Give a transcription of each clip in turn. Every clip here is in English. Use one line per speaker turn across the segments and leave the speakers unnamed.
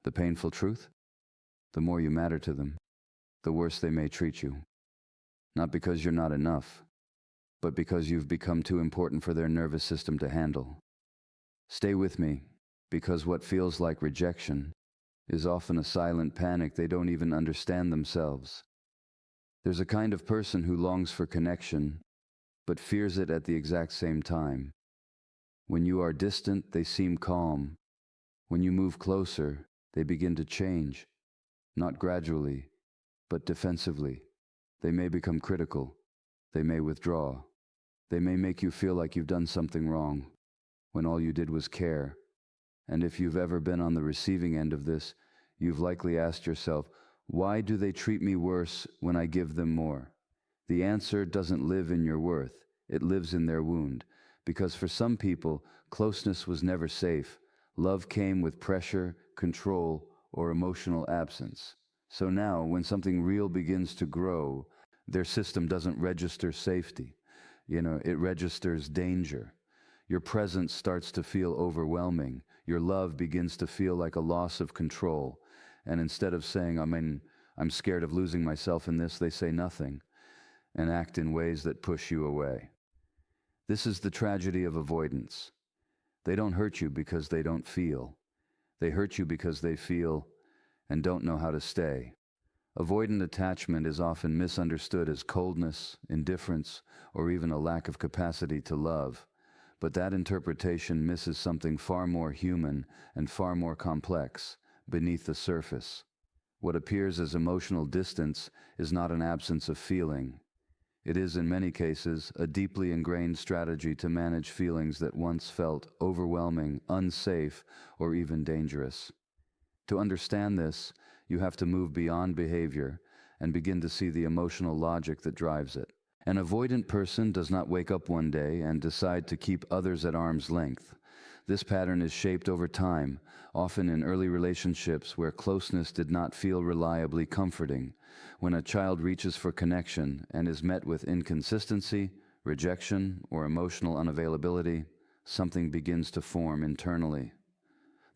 The painful truth? The more you matter to them, the worse they may treat you. Not because you're not enough, but because you've become too important for their nervous system to handle. Stay with me, because what feels like rejection is often a silent panic they don't even understand themselves. There's a kind of person who longs for connection, but fears it at the exact same time. When you are distant, they seem calm. When you move closer, they begin to change, not gradually, but defensively. They may become critical. They may withdraw. They may make you feel like you've done something wrong, when all you did was care. And if you've ever been on the receiving end of this, you've likely asked yourself, why do they treat me worse when I give them more? The answer doesn't live in your worth. It lives in their wound. Because for some people, closeness was never safe. Love came with pressure, control, or emotional absence. So now, when something real begins to grow, their system doesn't register safety. It registers danger. Your presence starts to feel overwhelming. Your love begins to feel like a loss of control. And instead of saying, I'm scared of losing myself in this, they say nothing and act in ways that push you away. This is the tragedy of avoidance. They don't hurt you because they don't feel. They hurt you because they feel and don't know how to stay. Avoidant attachment is often misunderstood as coldness, indifference, or even a lack of capacity to love. But that interpretation misses something far more human and far more complex beneath the surface. What appears as emotional distance is not an absence of feeling. It is, in many cases, a deeply ingrained strategy to manage feelings that once felt overwhelming, unsafe, or even dangerous. To understand this, you have to move beyond behavior and begin to see the emotional logic that drives it. An avoidant person does not wake up one day and decide to keep others at arm's length. This pattern is shaped over time, often in early relationships where closeness did not feel reliably comforting. When a child reaches for connection and is met with inconsistency, rejection, or emotional unavailability, something begins to form internally.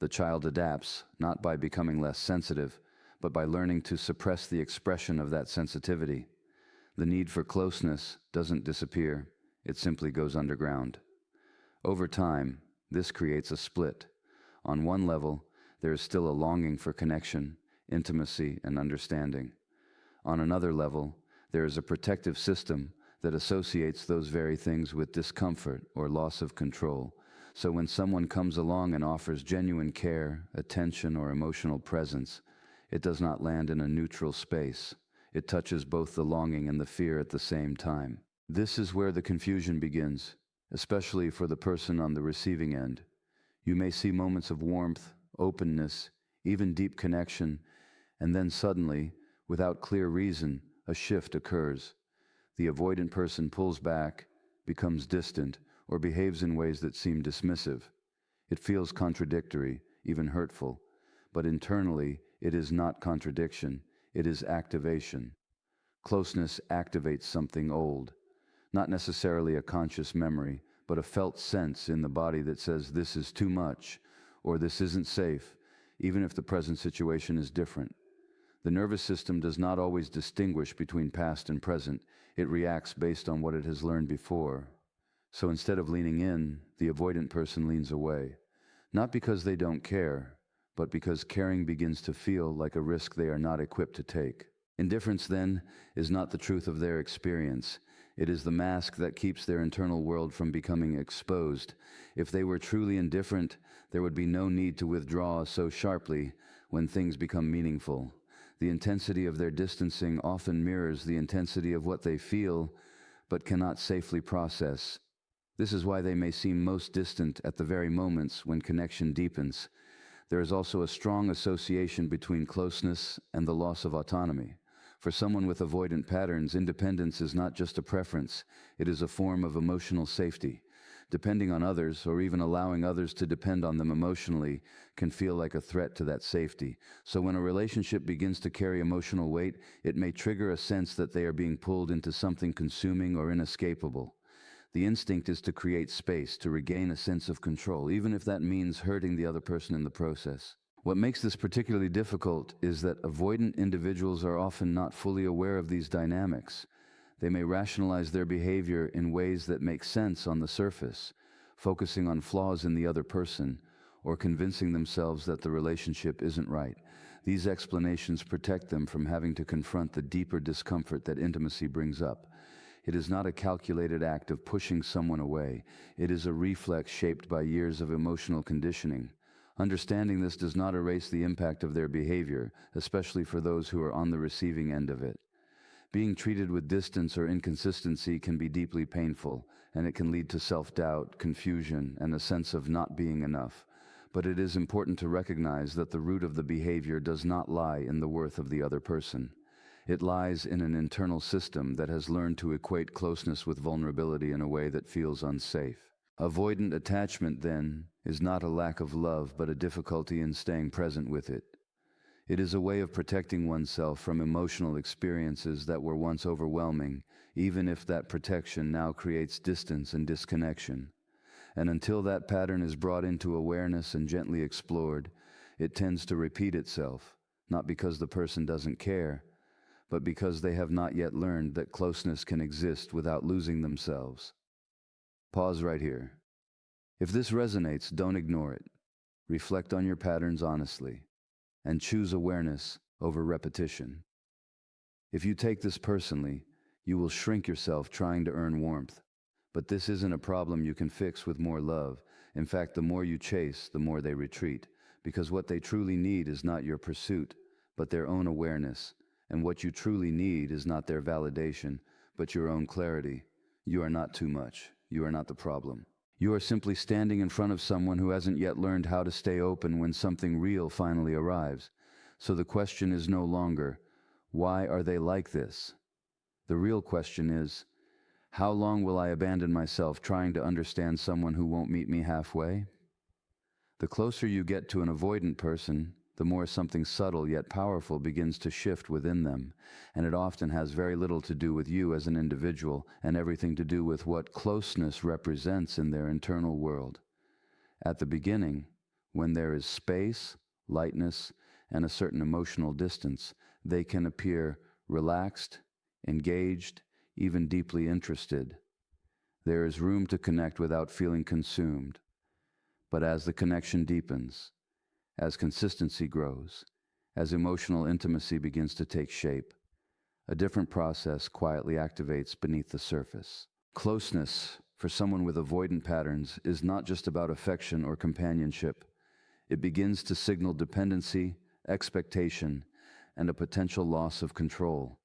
The child adapts, not by becoming less sensitive, but by learning to suppress the expression of that sensitivity. The need for closeness doesn't disappear, it simply goes underground. Over time, this creates a split. On one level, there is still a longing for connection, intimacy, and understanding. On another level, there is a protective system that associates those very things with discomfort or loss of control. So when someone comes along and offers genuine care, attention, or emotional presence, it does not land in a neutral space. It touches both the longing and the fear at the same time. This is where the confusion begins, especially for the person on the receiving end. You may see moments of warmth, openness, even deep connection, and then suddenly, without clear reason, a shift occurs. The avoidant person pulls back, becomes distant, or behaves in ways that seem dismissive. It feels contradictory, even hurtful, but internally it is not contradiction, it is activation. Closeness activates something old, not necessarily a conscious memory, but a felt sense in the body that says this is too much, or this isn't safe, even if the present situation is different. The nervous system does not always distinguish between past and present. It reacts based on what it has learned before. So instead of leaning in, the avoidant person leans away. Not because they don't care, but because caring begins to feel like a risk they are not equipped to take. Indifference, then, is not the truth of their experience. It is the mask that keeps their internal world from becoming exposed. If they were truly indifferent, there would be no need to withdraw so sharply when things become meaningful. The intensity of their distancing often mirrors the intensity of what they feel, but cannot safely process. This is why they may seem most distant at the very moments when connection deepens. There is also a strong association between closeness and the loss of autonomy. For someone with avoidant patterns, independence is not just a preference, it is a form of emotional safety. Depending on others, or even allowing others to depend on them emotionally, can feel like a threat to that safety. So when a relationship begins to carry emotional weight, it may trigger a sense that they are being pulled into something consuming or inescapable. The instinct is to create space, to regain a sense of control, even if that means hurting the other person in the process. What makes this particularly difficult is that avoidant individuals are often not fully aware of these dynamics. They may rationalize their behavior in ways that make sense on the surface, focusing on flaws in the other person, or convincing themselves that the relationship isn't right. These explanations protect them from having to confront the deeper discomfort that intimacy brings up. It is not a calculated act of pushing someone away. It is a reflex shaped by years of emotional conditioning. Understanding this does not erase the impact of their behavior, especially for those who are on the receiving end of it. Being treated with distance or inconsistency can be deeply painful, and it can lead to self-doubt, confusion, and a sense of not being enough. But it is important to recognize that the root of the behavior does not lie in the worth of the other person. It lies in an internal system that has learned to equate closeness with vulnerability in a way that feels unsafe. Avoidant attachment, then, is not a lack of love, but a difficulty in staying present with it. It is a way of protecting oneself from emotional experiences that were once overwhelming, even if that protection now creates distance and disconnection. And until that pattern is brought into awareness and gently explored, it tends to repeat itself, not because the person doesn't care, but because they have not yet learned that closeness can exist without losing themselves. Pause right here. If this resonates, don't ignore it. Reflect on your patterns honestly, and choose awareness over repetition. If you take this personally, you will shrink yourself trying to earn warmth. But this isn't a problem you can fix with more love. In fact, the more you chase, the more they retreat, because what they truly need is not your pursuit, but their own awareness. And what you truly need is not their validation, but your own clarity. You are not too much. You are not the problem. You are simply standing in front of someone who hasn't yet learned how to stay open when something real finally arrives. So the question is no longer, why are they like this? The real question is, how long will I abandon myself trying to understand someone who won't meet me halfway? The closer you get to an avoidant person, the more something subtle yet powerful begins to shift within them, and it often has very little to do with you as an individual and everything to do with what closeness represents in their internal world. At the beginning, when there is space, lightness, and a certain emotional distance, they can appear relaxed, engaged, even deeply interested. There is room to connect without feeling consumed. But as the connection deepens, as consistency grows, as emotional intimacy begins to take shape, a different process quietly activates beneath the surface. Closeness, for someone with avoidant patterns, is not just about affection or companionship. It begins to signal dependency, expectation, and a potential loss of control.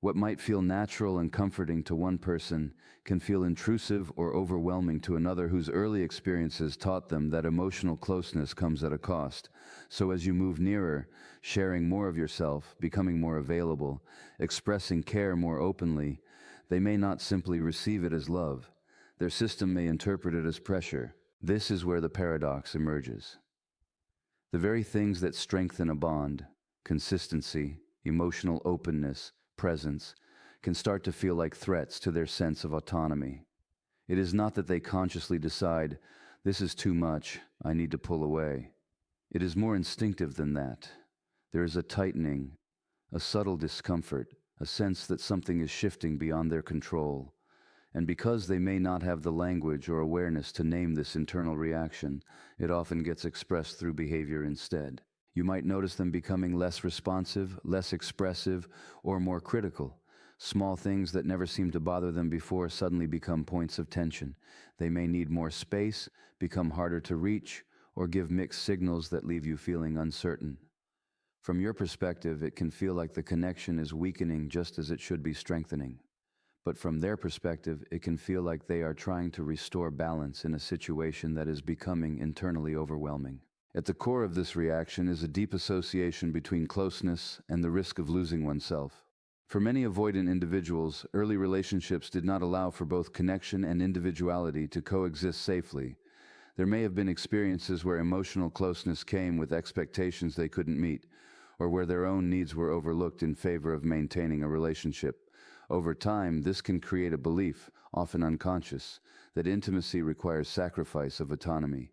What might feel natural and comforting to one person can feel intrusive or overwhelming to another whose early experiences taught them that emotional closeness comes at a cost. So as you move nearer, sharing more of yourself, becoming more available, expressing care more openly, they may not simply receive it as love. Their system may interpret it as pressure. This is where the paradox emerges. The very things that strengthen a bond, consistency, emotional openness, presence, can start to feel like threats to their sense of autonomy. It is not that they consciously decide, this is too much, I need to pull away. It is more instinctive than that. There is a tightening, a subtle discomfort, a sense that something is shifting beyond their control. And because they may not have the language or awareness to name this internal reaction, it often gets expressed through behavior instead. You might notice them becoming less responsive, less expressive, or more critical. Small things that never seemed to bother them before suddenly become points of tension. They may need more space, become harder to reach, or give mixed signals that leave you feeling uncertain. From your perspective, it can feel like the connection is weakening just as it should be strengthening. But from their perspective, it can feel like they are trying to restore balance in a situation that is becoming internally overwhelming. At the core of this reaction is a deep association between closeness and the risk of losing oneself. For many avoidant individuals, early relationships did not allow for both connection and individuality to coexist safely. There may have been experiences where emotional closeness came with expectations they couldn't meet, or where their own needs were overlooked in favor of maintaining a relationship. Over time, this can create a belief, often unconscious, that intimacy requires sacrifice of autonomy.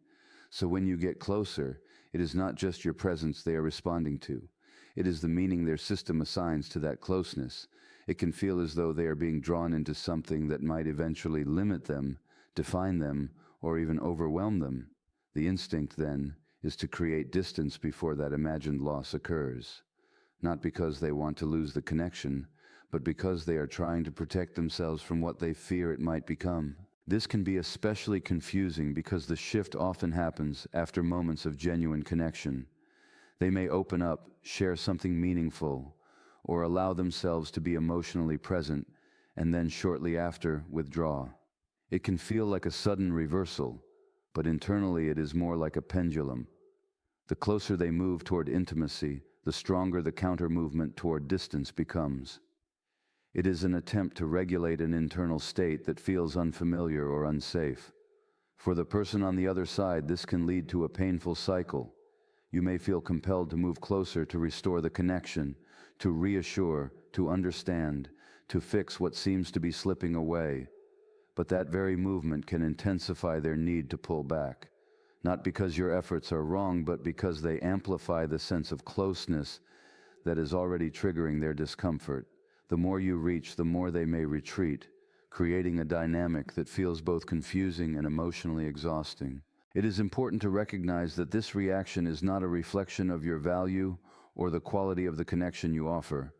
So when you get closer, It is not just your presence they are responding to. It is the meaning their system assigns to that closeness. It can feel as though they are being drawn into something that might eventually limit them, define them, or even overwhelm them. The instinct, then, is to create distance before that imagined loss occurs. Not because they want to lose the connection, but because they are trying to protect themselves from what they fear it might become. This can be especially confusing because the shift often happens after moments of genuine connection. They may open up, share something meaningful, or allow themselves to be emotionally present, and then shortly after withdraw. It can feel like a sudden reversal, but internally it is more like a pendulum. The closer they move toward intimacy, the stronger the counter-movement toward distance becomes. It is an attempt to regulate an internal state that feels unfamiliar or unsafe. For the person on the other side, this can lead to a painful cycle. You may feel compelled to move closer to restore the connection, to reassure, to understand, to fix what seems to be slipping away. But that very movement can intensify their need to pull back, not because your efforts are wrong, but because they amplify the sense of closeness that is already triggering their discomfort. The more you reach, the more they may retreat, creating a dynamic that feels both confusing and emotionally exhausting. It is important to recognize that this reaction is not a reflection of your value or the quality of the connection you offer.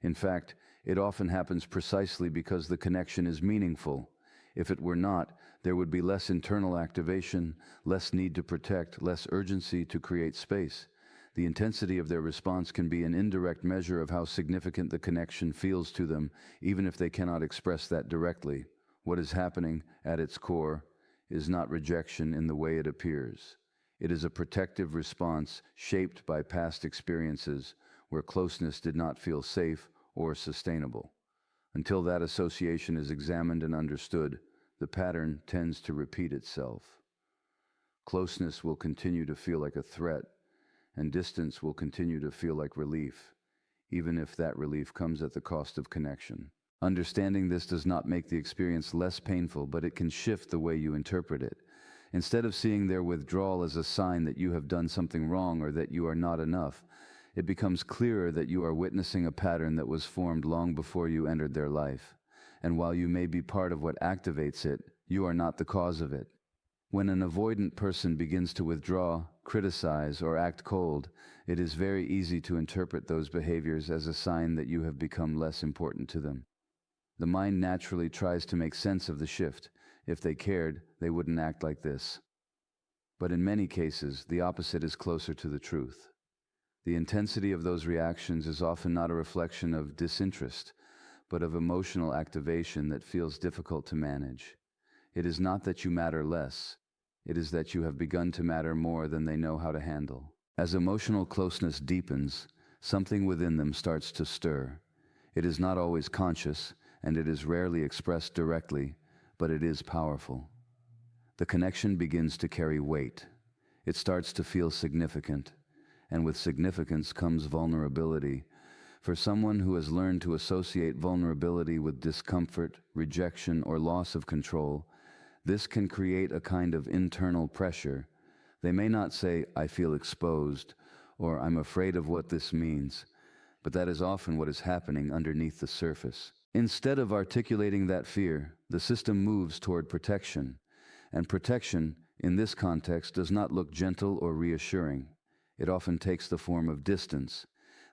In fact, it often happens precisely because the connection is meaningful. If it were not, there would be less internal activation, less need to protect, less urgency to create space. The intensity of their response can be an indirect measure of how significant the connection feels to them, even if they cannot express that directly. What is happening, at its core, is not rejection in the way it appears. It is a protective response shaped by past experiences where closeness did not feel safe or sustainable. Until that association is examined and understood, the pattern tends to repeat itself. Closeness will continue to feel like a threat, and distance will continue to feel like relief, even if that relief comes at the cost of connection. Understanding this does not make the experience less painful, but it can shift the way you interpret it. Instead of seeing their withdrawal as a sign that you have done something wrong or that you are not enough, it becomes clearer that you are witnessing a pattern that was formed long before you entered their life. And while you may be part of what activates it, you are not the cause of it. When an avoidant person begins to withdraw, criticize, or act cold, it is very easy to interpret those behaviors as a sign that you have become less important to them. The mind naturally tries to make sense of the shift. If they cared, they wouldn't act like this. But in many cases, the opposite is closer to the truth. The intensity of those reactions is often not a reflection of disinterest, but of emotional activation that feels difficult to manage. It is not that you matter less. It is that you have begun to matter more than they know how to handle. As emotional closeness deepens, something within them starts to stir. It is not always conscious, and it is rarely expressed directly, but it is powerful. The connection begins to carry weight. It starts to feel significant, and with significance comes vulnerability. For someone who has learned to associate vulnerability with discomfort, rejection, or loss of control, this can create a kind of internal pressure. They may not say, "I feel exposed," or "I'm afraid of what this means," but that is often what is happening underneath the surface. Instead of articulating that fear, the system moves toward protection. And protection, in this context, does not look gentle or reassuring. It often takes the form of distance.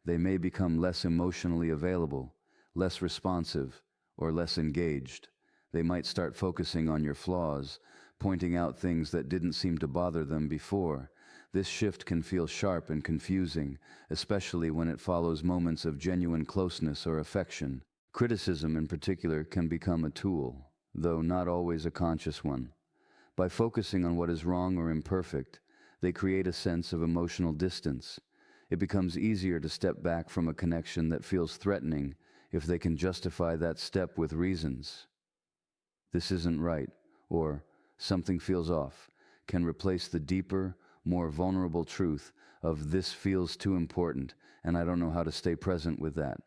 They may become less emotionally available, less responsive, or less engaged. They might start focusing on your flaws, pointing out things that didn't seem to bother them before. This shift can feel sharp and confusing, especially when it follows moments of genuine closeness or affection. Criticism, in particular, can become a tool, though not always a conscious one. By focusing on what is wrong or imperfect, they create a sense of emotional distance. It becomes easier to step back from a connection that feels threatening if they can justify that step with reasons. "This isn't right," or "something feels off," can replace the deeper, more vulnerable truth of "this feels too important, and I don't know how to stay present with that."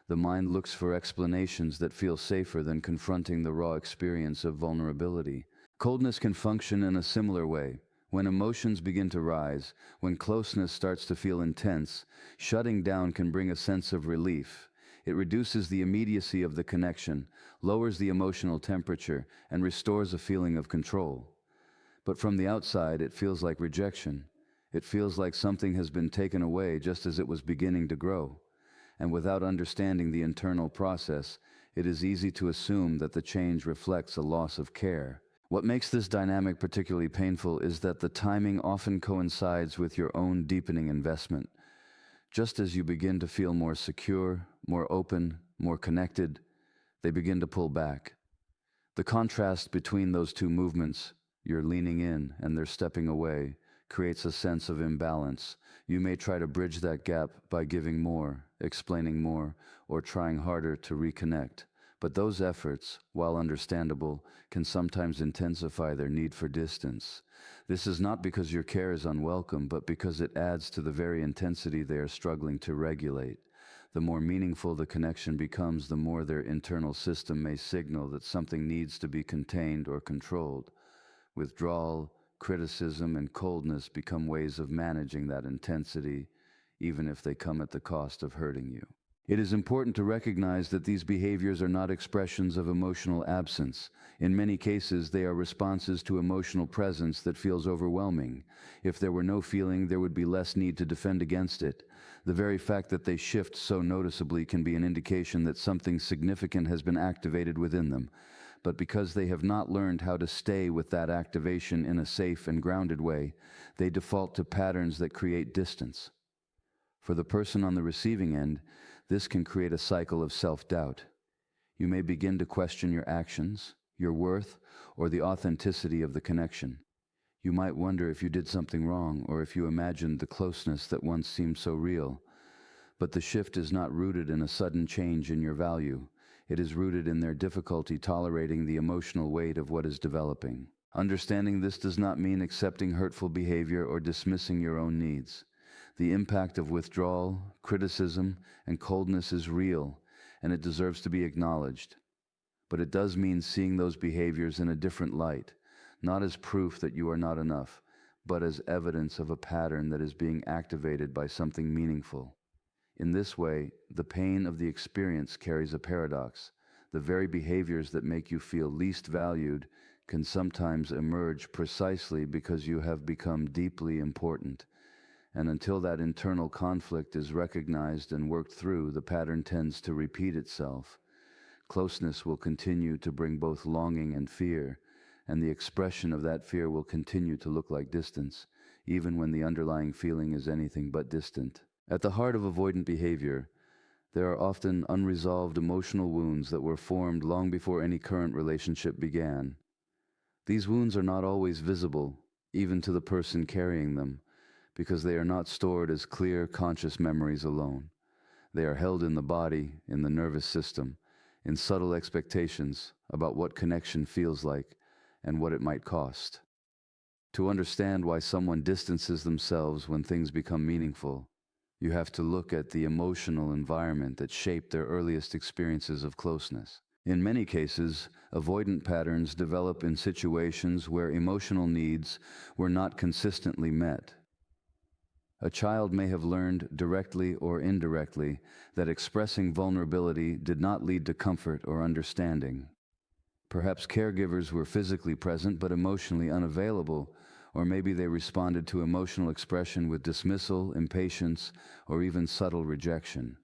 The mind looks for explanations that feel safer than confronting the raw experience of vulnerability. Coldness can function in a similar way. When emotions begin to rise, when closeness starts to feel intense, shutting down can bring a sense of relief. It reduces the immediacy of the connection, lowers the emotional temperature, and restores a feeling of control. But from the outside, it feels like rejection. It feels like something has been taken away just as it was beginning to grow. And without understanding the internal process, it is easy to assume that the change reflects a loss of care. What makes this dynamic particularly painful is that the timing often coincides with your own deepening investment. Just as you begin to feel more secure, more open, more connected, they begin to pull back. The contrast between those two movements, you're leaning in and they're stepping away, creates a sense of imbalance. You may try to bridge that gap by giving more, explaining more, or trying harder to reconnect. But those efforts, while understandable, can sometimes intensify their need for distance. This is not because your care is unwelcome, but because it adds to the very intensity they are struggling to regulate. The more meaningful the connection becomes, the more their internal system may signal that something needs to be contained or controlled. Withdrawal, criticism, and coldness become ways of managing that intensity, even if they come at the cost of hurting you. It is important to recognize that these behaviors are not expressions of emotional absence. In many cases, they are responses to emotional presence that feels overwhelming. If there were no feeling, there would be less need to defend against it. The very fact that they shift so noticeably can be an indication that something significant has been activated within them. But because they have not learned how to stay with that activation in a safe and grounded way, they default to patterns that create distance. For the person on the receiving end, this can create a cycle of self-doubt. You may begin to question your actions, your worth, or the authenticity of the connection. You might wonder if you did something wrong or if you imagined the closeness that once seemed so real. But the shift is not rooted in a sudden change in your value. It is rooted in their difficulty tolerating the emotional weight of what is developing. Understanding this does not mean accepting hurtful behavior or dismissing your own needs. The impact of withdrawal, criticism, and coldness is real, and it deserves to be acknowledged. But it does mean seeing those behaviors in a different light, not as proof that you are not enough, but as evidence of a pattern that is being activated by something meaningful. In this way, the pain of the experience carries a paradox. The very behaviors that make you feel least valued can sometimes emerge precisely because you have become deeply important. And until that internal conflict is recognized and worked through, the pattern tends to repeat itself. Closeness will continue to bring both longing and fear, and the expression of that fear will continue to look like distance, even when the underlying feeling is anything but distant. At the heart of avoidant behavior, there are often unresolved emotional wounds that were formed long before any current relationship began. These wounds are not always visible, even to the person carrying them, because they are not stored as clear, conscious memories alone. They are held in the body, in the nervous system, in subtle expectations about what connection feels like and what it might cost. To understand why someone distances themselves when things become meaningful, you have to look at the emotional environment that shaped their earliest experiences of closeness. In many cases, avoidant patterns develop in situations where emotional needs were not consistently met. A child may have learned, directly or indirectly, that expressing vulnerability did not lead to comfort or understanding. Perhaps caregivers were physically present but emotionally unavailable, or maybe they responded to emotional expression with dismissal, impatience, or even subtle rejection.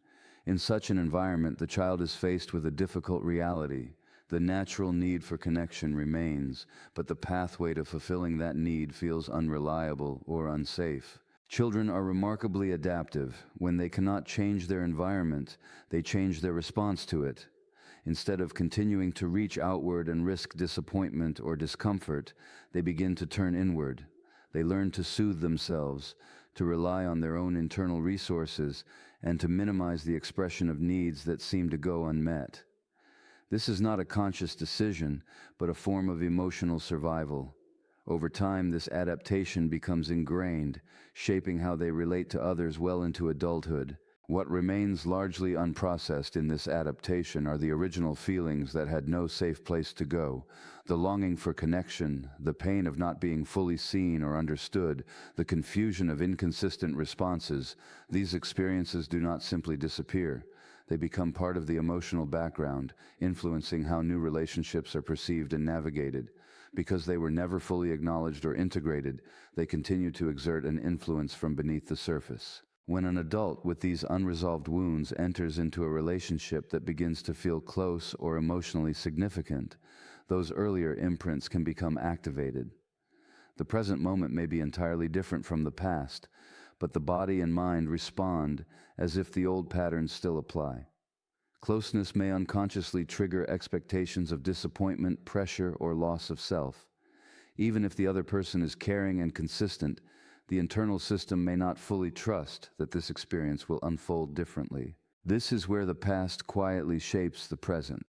In such an environment, the child is faced with a difficult reality. The natural need for connection remains, but the pathway to fulfilling that need feels unreliable or unsafe. Children are remarkably adaptive. When they cannot change their environment, they change their response to it. Instead of continuing to reach outward and risk disappointment or discomfort, they begin to turn inward. They learn to soothe themselves, to rely on their own internal resources, and to minimize the expression of needs that seem to go unmet. This is not a conscious decision, but a form of emotional survival. Over time, this adaptation becomes ingrained, shaping how they relate to others well into adulthood. What remains largely unprocessed in this adaptation are the original feelings that had no safe place to go, the longing for connection, the pain of not being fully seen or understood, the confusion of inconsistent responses. These experiences do not simply disappear. They become part of the emotional background, influencing how new relationships are perceived and navigated. Because they were never fully acknowledged or integrated, they continue to exert an influence from beneath the surface. When an adult with these unresolved wounds enters into a relationship that begins to feel close or emotionally significant, those earlier imprints can become activated. The present moment may be entirely different from the past, but the body and mind respond as if the old patterns still apply. Closeness may unconsciously trigger expectations of disappointment, pressure, or loss of self. Even if the other person is caring and consistent, the internal system may not fully trust that this experience will unfold differently. This is where the past quietly shapes the present.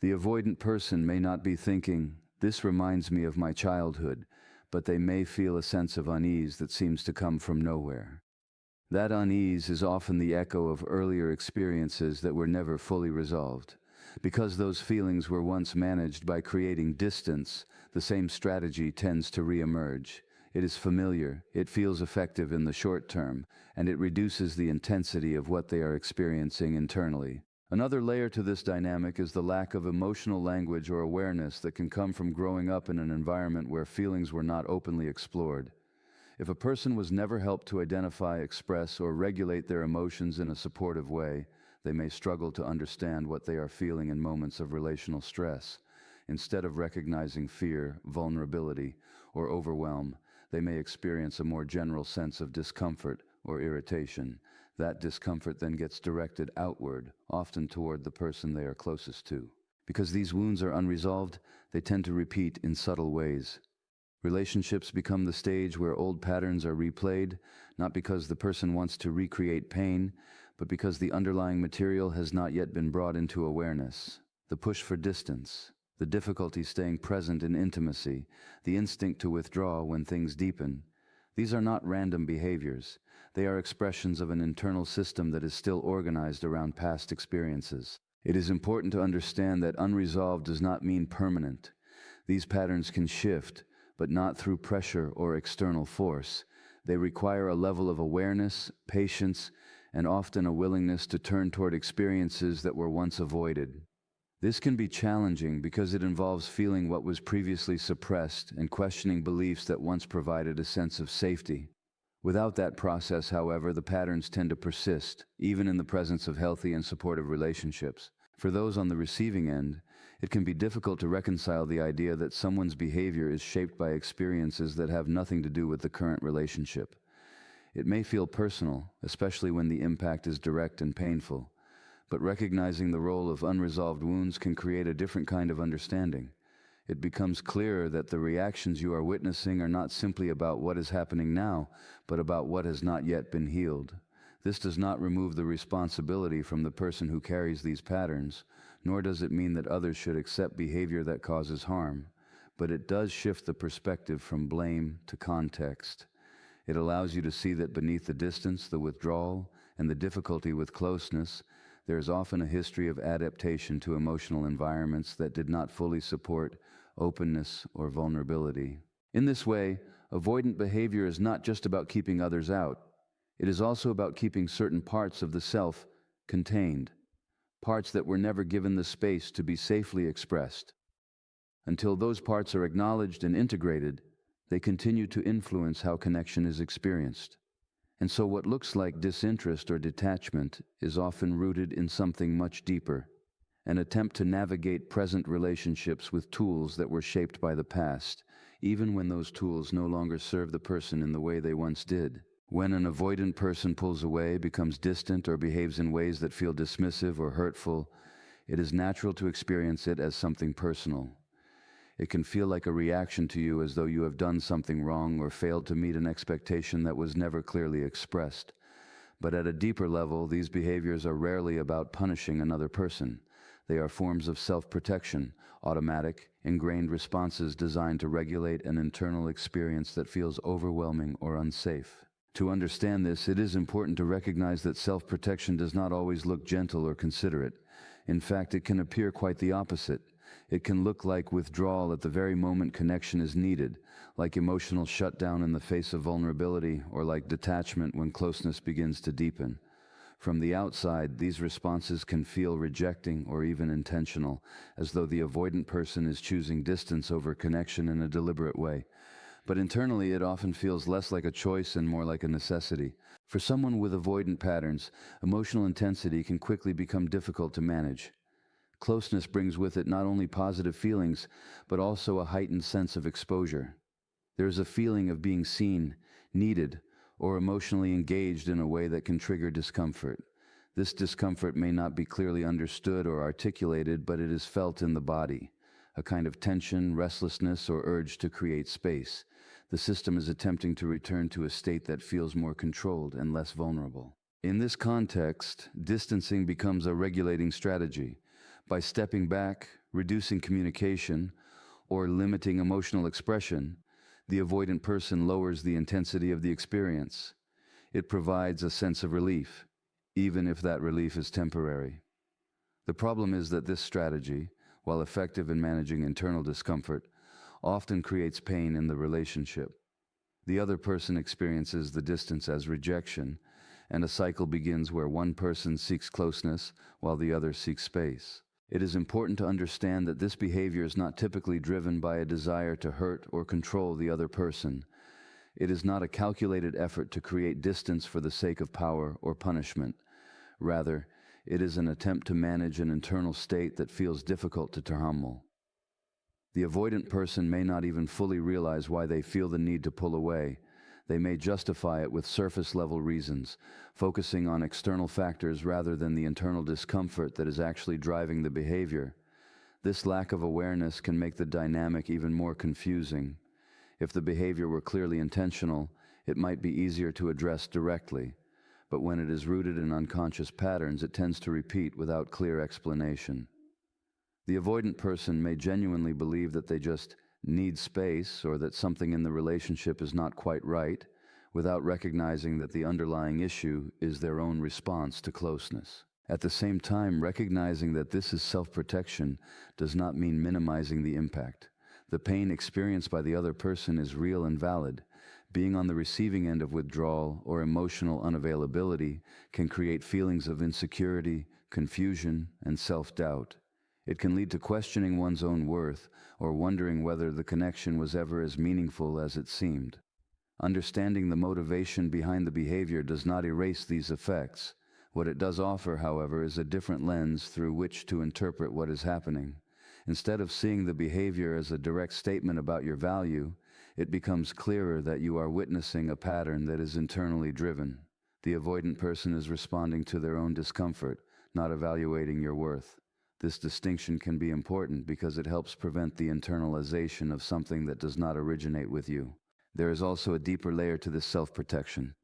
The avoidant person may not be thinking, "This reminds me of my childhood," but they may feel a sense of unease that seems to come from nowhere. That unease is often the echo of earlier experiences that were never fully resolved. Because those feelings were once managed by creating distance, the same strategy tends to reemerge. It is familiar, it feels effective in the short term, and it reduces the intensity of what they are experiencing internally. Another layer to this dynamic is the lack of emotional language or awareness that can come from growing up in an environment where feelings were not openly explored. If a person was never helped to identify, express, or regulate their emotions in a supportive way, they may struggle to understand what they are feeling in moments of relational stress. Instead of recognizing fear, vulnerability, or overwhelm, they may experience a more general sense of discomfort or irritation. That discomfort then gets directed outward, often toward the person they are closest to. Because these wounds are unresolved, they tend to repeat in subtle ways. Relationships become the stage where old patterns are replayed, not because the person wants to recreate pain, but because the underlying material has not yet been brought into awareness. The push for distance, the difficulty staying present in intimacy, the instinct to withdraw when things deepen. These are not random behaviors. They are expressions of an internal system that is still organized around past experiences. It is important to understand that unresolved does not mean permanent. These patterns can shift, but not through pressure or external force. They require a level of awareness, patience, and often a willingness to turn toward experiences that were once avoided. This can be challenging because it involves feeling what was previously suppressed and questioning beliefs that once provided a sense of safety. Without that process, however, the patterns tend to persist, even in the presence of healthy and supportive relationships. For those on the receiving end, it can be difficult to reconcile the idea that someone's behavior is shaped by experiences that have nothing to do with the current relationship. It may feel personal, especially when the impact is direct and painful, but recognizing the role of unresolved wounds can create a different kind of understanding. It becomes clearer that the reactions you are witnessing are not simply about what is happening now, but about what has not yet been healed. This does not remove the responsibility from the person who carries these patterns, nor does it mean that others should accept behavior that causes harm, but it does shift the perspective from blame to context. It allows you to see that beneath the distance, the withdrawal, and the difficulty with closeness, there is often a history of adaptation to emotional environments that did not fully support openness or vulnerability. In this way, avoidant behavior is not just about keeping others out. It is also about keeping certain parts of the self contained, parts that were never given the space to be safely expressed. Until those parts are acknowledged and integrated, they continue to influence how connection is experienced. And so what looks like disinterest or detachment is often rooted in something much deeper, an attempt to navigate present relationships with tools that were shaped by the past, even when those tools no longer serve the person in the way they once did. When an avoidant person pulls away, becomes distant, or behaves in ways that feel dismissive or hurtful, it is natural to experience it as something personal. It can feel like a reaction to you, as though you have done something wrong or failed to meet an expectation that was never clearly expressed. But at a deeper level, these behaviors are rarely about punishing another person. They are forms of self-protection, automatic, ingrained responses designed to regulate an internal experience that feels overwhelming or unsafe. To understand this, it is important to recognize that self-protection does not always look gentle or considerate. In fact, it can appear quite the opposite. It can look like withdrawal at the very moment connection is needed, like emotional shutdown in the face of vulnerability, or like detachment when closeness begins to deepen. From the outside, these responses can feel rejecting or even intentional, as though the avoidant person is choosing distance over connection in a deliberate way. But internally, it often feels less like a choice and more like a necessity. For someone with avoidant patterns, emotional intensity can quickly become difficult to manage. Closeness brings with it not only positive feelings, but also a heightened sense of exposure. There is a feeling of being seen, needed, or emotionally engaged in a way that can trigger discomfort. This discomfort may not be clearly understood or articulated, but it is felt in the body. A kind of tension, restlessness, or urge to create space. The system is attempting to return to a state that feels more controlled and less vulnerable. In this context, distancing becomes a regulating strategy. By stepping back, reducing communication, or limiting emotional expression, the avoidant person lowers the intensity of the experience. It provides a sense of relief, even if that relief is temporary. The problem is that this strategy, while effective in managing internal discomfort, often creates pain in the relationship. The other person experiences the distance as rejection, and a cycle begins where one person seeks closeness while the other seeks space. It is important to understand that this behavior is not typically driven by a desire to hurt or control the other person. It is not a calculated effort to create distance for the sake of power or punishment. Rather, it is an attempt to manage an internal state that feels difficult to handle. The avoidant person may not even fully realize why they feel the need to pull away. They may justify it with surface-level reasons, focusing on external factors rather than the internal discomfort that is actually driving the behavior. This lack of awareness can make the dynamic even more confusing. If the behavior were clearly intentional, it might be easier to address directly, but when it is rooted in unconscious patterns, it tends to repeat without clear explanation. The avoidant person may genuinely believe that they just need space or that something in the relationship is not quite right, without recognizing that the underlying issue is their own response to closeness. At the same time, recognizing that this is self-protection does not mean minimizing the impact. The pain experienced by the other person is real and valid. Being on the receiving end of withdrawal or emotional unavailability can create feelings of insecurity, confusion, and self-doubt. It can lead to questioning one's own worth or wondering whether the connection was ever as meaningful as it seemed. Understanding the motivation behind the behavior does not erase these effects. What it does offer, however, is a different lens through which to interpret what is happening. Instead of seeing the behavior as a direct statement about your value, it becomes clearer that you are witnessing a pattern that is internally driven. The avoidant person is responding to their own discomfort, not evaluating your worth. This distinction can be important because it helps prevent the internalization of something that does not originate with you. There is also a deeper layer to this self-protection.